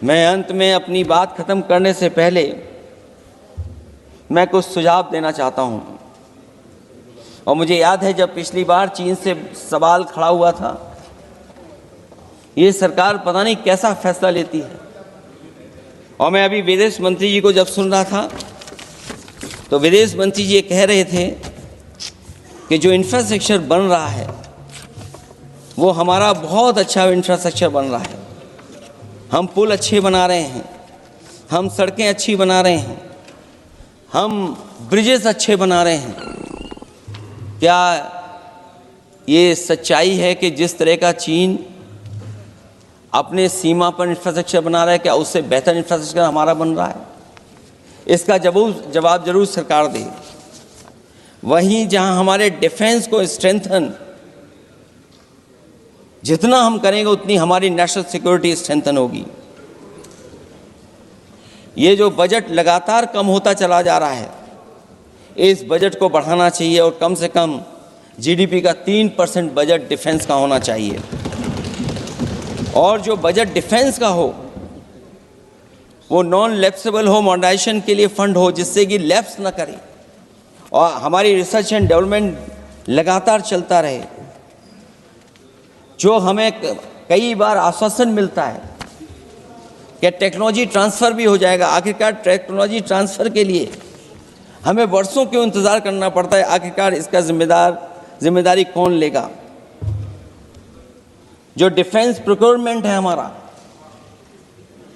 मैं अंत में अपनी बात खत्म करने से पहले मैं कुछ सुझाव देना चाहता हूं। और मुझे याद है जब पिछली बार चीन से सवाल खड़ा हुआ था, ये सरकार पता नहीं कैसा फैसला लेती है। और मैं अभी विदेश मंत्री जी को जब सुन रहा था तो विदेश मंत्री जी ये कह रहे थे कि जो इंफ्रास्ट्रक्चर बन रहा है वो हमारा बहुत अच्छा इंफ्रास्ट्रक्चर बन रहा है। हम पुल अच्छे बना रहे हैं, हम सड़कें अच्छी बना रहे हैं, हम ब्रिजेस अच्छे बना रहे हैं। क्या ये सच्चाई है कि जिस तरह का चीन अपने सीमा पर इंफ्रास्ट्रक्चर बना रहा है, क्या उससे बेहतर इंफ्रास्ट्रक्चर हमारा बन रहा है? इसका जवाब जरूर सरकार दे। वहीं जहां हमारे डिफेंस को स्ट्रेंथन जितना हम करेंगे उतनी हमारी नेशनल सिक्योरिटी स्ट्रेंथन होगी। ये जो बजट लगातार कम होता चला जा रहा है, इस बजट को बढ़ाना चाहिए और कम से कम जीडीपी का 3% बजट डिफेंस का होना चाहिए। और जो बजट डिफेंस का हो वो नॉन लैप्सेबल हो, मॉडर्नाइजेशन के लिए फंड हो जिससे कि लैप्स ना करे और हमारी रिसर्च एंड डेवलपमेंट लगातार चलता रहे। जो हमें कई बार आश्वासन मिलता है कि टेक्नोलॉजी ट्रांसफ़र भी हो जाएगा, आखिरकार टेक्नोलॉजी ट्रांसफ़र के लिए हमें वर्षों क्यों इंतज़ार करना पड़ता है? आखिरकार इसका जिम्मेदारी कौन लेगा? जो डिफेंस प्रोक्योरमेंट है हमारा,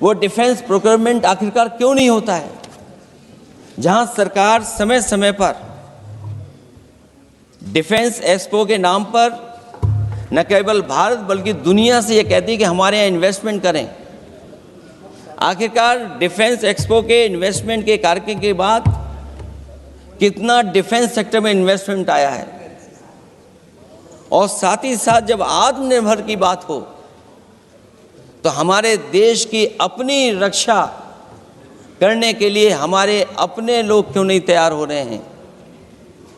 वो डिफेंस प्रोक्योरमेंट आखिरकार क्यों नहीं होता है? जहां सरकार समय समय पर डिफेंस एक्सपो के नाम पर न केवल भारत बल्कि दुनिया से ये कहती है कि हमारे यहाँ इन्वेस्टमेंट करें। आखिरकार डिफेंस एक्सपो के इन्वेस्टमेंट के कार्यक्रम के बाद कितना डिफेंस सेक्टर में इन्वेस्टमेंट आया है? और साथ ही साथ जब आत्मनिर्भर की बात हो तो हमारे देश की अपनी रक्षा करने के लिए हमारे अपने लोग क्यों नहीं तैयार हो रहे हैं?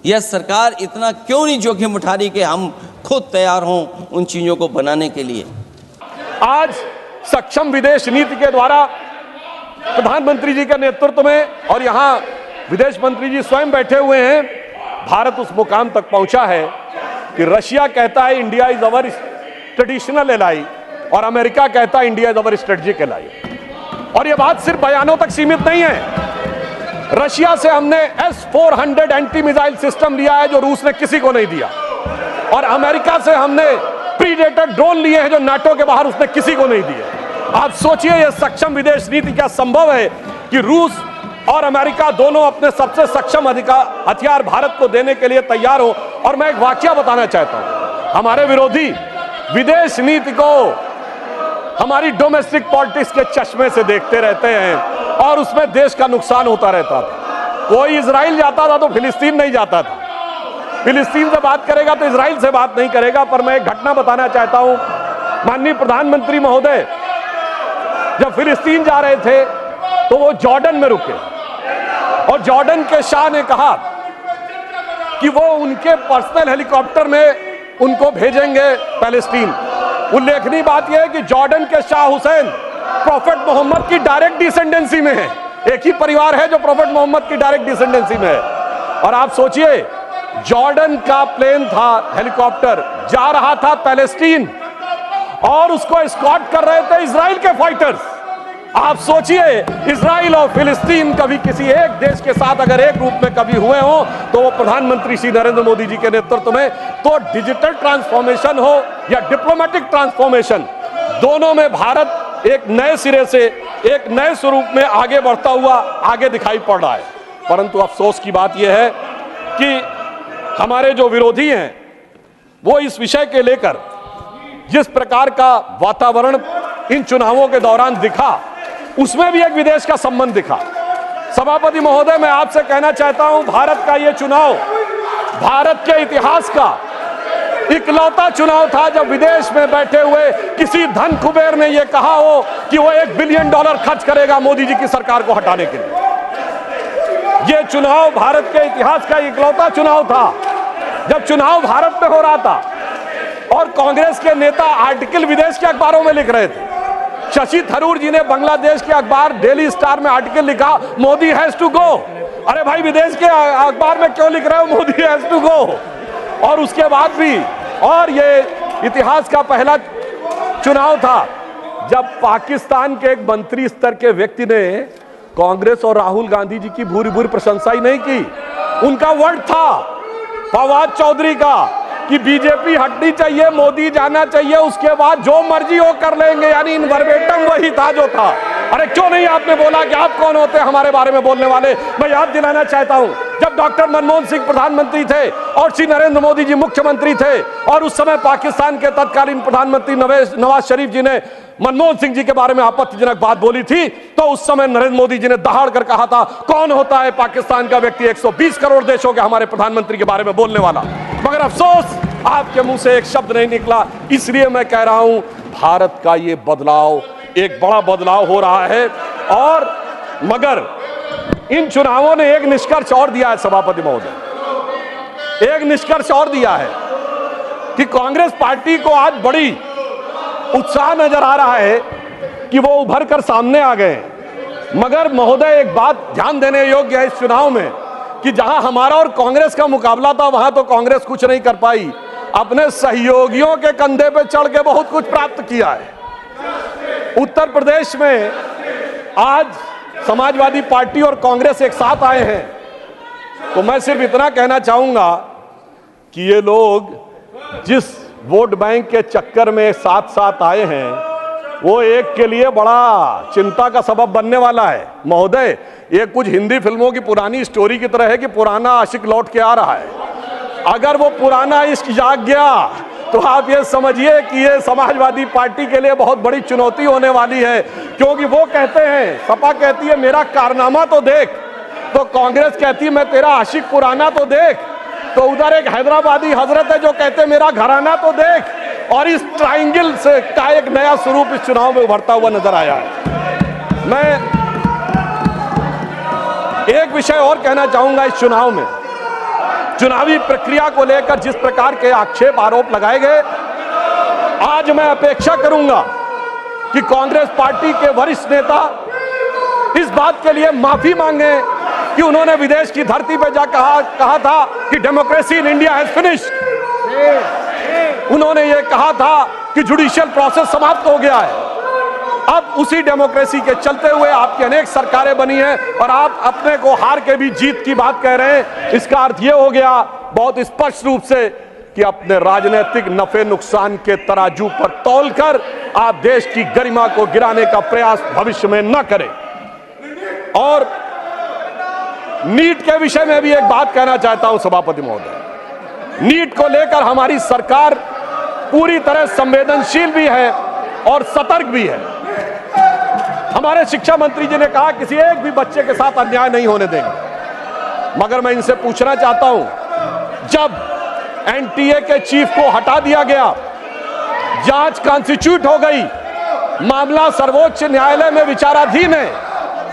यह सरकार इतना क्यों नहीं जोखिम उठा रही कि हम खुद तैयार हों उन चीज़ों को बनाने के लिए? आज सक्षम विदेश नीति के द्वारा प्रधानमंत्री जी के नेतृत्व में और यहाँ विदेश मंत्री जी स्वयं बैठे हुए हैं, भारत उस मुकाम तक पहुंचा है कि रशिया कहता है India is our traditional ally और अमेरिका कहता है India is our strategic ally. और यह बात सिर्फ बयानों तक सीमित नहीं है। रशिया से हमने S-400 एंटी मिसाइल सिस्टम लिया है जो रूस ने किसी को नहीं दिया, और अमेरिका से हमने प्रीडेटर ड्रोन लिए हैं जो नाटो के बाहर उसने किसी को नहीं दिए। आप सोचिए यह सक्षम विदेश नीति क्या संभव है कि रूस और अमेरिका दोनों अपने सबसे सक्षम हथियार भारत को देने के लिए तैयार हो। और मैं एक वाकया बताना चाहता हूं, हमारे विरोधी विदेश नीति को हमारी डोमेस्टिक पॉलिटिक्स के चश्मे से देखते रहते हैं और उसमें देश का नुकसान होता रहता था। कोई इजराइल जाता था तो फिलिस्तीन नहीं जाता था, फिलिस्तीन से बात करेगा तो इजराइल से बात नहीं करेगा। पर मैं एक घटना बताना चाहता हूं, माननीय प्रधानमंत्री महोदय जब फिलिस्तीन जा रहे थे तो वो जॉर्डन में रुके और जॉर्डन के शाह ने कहा कि वो उनके पर्सनल हेलीकॉप्टर में उनको भेजेंगे पैलेस्टीन। उल्लेखनीय बात यह है कि जॉर्डन के शाह हुसैन प्रोफेट मोहम्मद की डायरेक्ट डिसेंडेंसी में है। एक ही परिवार है जो प्रोफेट मोहम्मद की डायरेक्ट डिसेंडेंसी में है। और आप सोचिए, जॉर्डन का प्लेन था, हेलीकॉप्टर जा रहा था पैलेस्टीन और उसको एस्कॉर्ट कर रहे थे इजराइल के फाइटर्स। आप सोचिए, इजराइल और फिलिस्तीन कभी किसी एक देश के साथ अगर एक रूप में कभी हुए हो तो वो प्रधानमंत्री श्री नरेंद्र मोदी जी के नेतृत्व में। तो डिजिटल ट्रांसफॉर्मेशन हो या डिप्लोमेटिक ट्रांसफॉर्मेशन, दोनों में भारत एक नए सिरे से एक नए स्वरूप में आगे बढ़ता हुआ आगे दिखाई पड़ रहा है। परंतु अफसोस की बात यह है कि हमारे जो विरोधी हैं वो इस विषय के लेकर जिस प्रकार का वातावरण इन चुनावों के दौरान दिखा, उसमें भी एक विदेश का संबंध दिखा। सभापति महोदय, मैं आपसे कहना चाहता हूं, भारत का यह चुनाव भारत के इतिहास का इकलौता चुनाव था जब विदेश में बैठे हुए किसी धन कुबेर ने यह कहा हो कि वो $1 बिलियन खर्च करेगा मोदी जी की सरकार को हटाने के लिए। यह चुनाव भारत के इतिहास का इकलौता चुनाव था जब चुनाव भारत में हो रहा था और कांग्रेस के नेता आर्टिकल विदेश के अखबारों में लिख रहे थे, शशि थरूर जी ने बांग्लादेश के अखबार डेली स्टार में आर्टिकल लिखा, मोदी हैज टू गो। अरे भाई, विदेश के अखबार में क्यों लिख रहे हो मोदी हैज टू गो? और उसके बाद भी, और ये इतिहास का पहला चुनाव था जब पाकिस्तान के एक मंत्री स्तर के व्यक्ति ने कांग्रेस और राहुल गांधी जी की भूरी भूरी प्रशंसा ही नहीं की। उनका वर्ड था फवाद चौधरी का कि बीजेपी हटनी चाहिए, मोदी जाना चाहिए, उसके बाद जो मर्जी हो कर लेंगे, यानी इन वर्बेटम वही था जो था। अरे क्यों नहीं आपने बोला कि आप कौन होते हैं हमारे बारे में बोलने वाले? मैं याद दिलाना चाहता हूं, जब डॉक्टर मनमोहन सिंह प्रधानमंत्री थे और श्री नरेंद्र मोदी जी मुख्यमंत्री थे, और उस समय पाकिस्तान के तत्कालीन प्रधानमंत्री नवाज शरीफ जी ने मनमोहन सिंह जी के बारे में आपत्तिजनक बात बोली थी, तो उस समय नरेंद्र मोदी जी ने दहाड़ कर कहा था, कौन होता है पाकिस्तान का व्यक्ति 120 करोड़ देशों के हमारे प्रधानमंत्री के बारे में बोलने वाला? मगर अफसोस आपके मुंह से एक शब्द नहीं निकला। इसलिए मैं कह रहा हूं, भारत का ये बदलाव, एक बड़ा बदलाव हो रहा है। और मगर इन चुनावों ने एक निष्कर्ष और दिया है सभापति महोदय, एक निष्कर्ष और दिया है कि कांग्रेस पार्टी को आज बड़ी उत्साह नजर आ रहा है कि वो उभर कर सामने आ गए। मगर महोदय, एक बात ध्यान देने योग्य है इस चुनाव में कि जहां हमारा और कांग्रेस का मुकाबला था, वहां तो कांग्रेस कुछ नहीं कर पाई, अपने सहयोगियों के कंधे पे चढ़ के बहुत कुछ प्राप्त किया है। उत्तर प्रदेश में आज समाजवादी पार्टी और कांग्रेस एक साथ आए हैं, तो मैं सिर्फ इतना कहना चाहूंगा कि ये लोग जिस वोट बैंक के चक्कर में साथ साथ आए हैं, वो एक के लिए बड़ा चिंता का सबब बनने वाला है। महोदय, ये कुछ हिंदी फिल्मों की पुरानी स्टोरी की तरह है कि पुराना आशिक लौट के आ रहा है। अगर वो पुराना इश्क जाग गया तो आप ये समझिए कि ये समाजवादी पार्टी के लिए बहुत बड़ी चुनौती होने वाली है, क्योंकि वो कहते हैं, सपा कहती है मेरा कारनामा तो देख, तो कांग्रेस कहती है मैं तेरा आशिक पुराना तो देख, तो उधर एक हैदराबादी हजरत है जो कहते हैं मेरा घराना तो देख। और इस ट्रायंगल से का एक नया स्वरूप इस चुनाव में उभरता हुआ नजर आया है। मैं एक विषय और कहना चाहूंगा, इस चुनाव में चुनावी प्रक्रिया को लेकर जिस प्रकार के आक्षेप आरोप लगाए गए, आज मैं अपेक्षा करूंगा कि कांग्रेस पार्टी के वरिष्ठ नेता इस बात के लिए माफी मांगे कि उन्होंने विदेश की धरती पर जा कहा था कि democracy in India has finished. उन्होंने ये कहा था कि जुडिशियल प्रोसेस समाप्त हो गया है। अब उसी डेमोक्रेसी के चलते हुए आपकी अनेक सरकारें बनी हैं और आप अपने को हार के भी जीत की बात कह रहे हैं। इसका अर्थ ये हो गया बहुत स्पष्ट रूप से कि अपने राजनीतिक नफे नुकसान के तराजू पर तौलकर आप देश की गरिमा को गिराने का प्रयास भविष्य में न करें। और नीट के विषय में भी एक बात कहना चाहता हूं सभापति महोदय, नीट को लेकर हमारी सरकार पूरी तरह संवेदनशील भी है और सतर्क भी है। हमारे शिक्षा मंत्री जी ने कहा किसी एक भी बच्चे के साथ अन्याय नहीं होने देंगे। मगर मैं इनसे पूछना चाहता हूं, जब एनटीए के चीफ को हटा दिया गया, जांच कॉन्स्टिट्यूट हो गई, मामला सर्वोच्च न्यायालय में विचाराधीन है,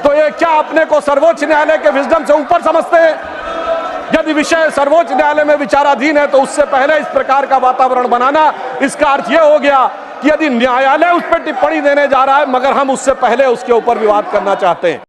तो ये क्या अपने को सर्वोच्च न्यायालय के विजडम से ऊपर समझते हैं? यदि विषय सर्वोच्च न्यायालय में विचाराधीन है तो उससे पहले इस प्रकार का वातावरण बनाना, इसका अर्थ यह हो गया कि यदि न्यायालय उस पर टिप्पणी देने जा रहा है मगर हम उससे पहले उसके ऊपर विवाद करना चाहते हैं।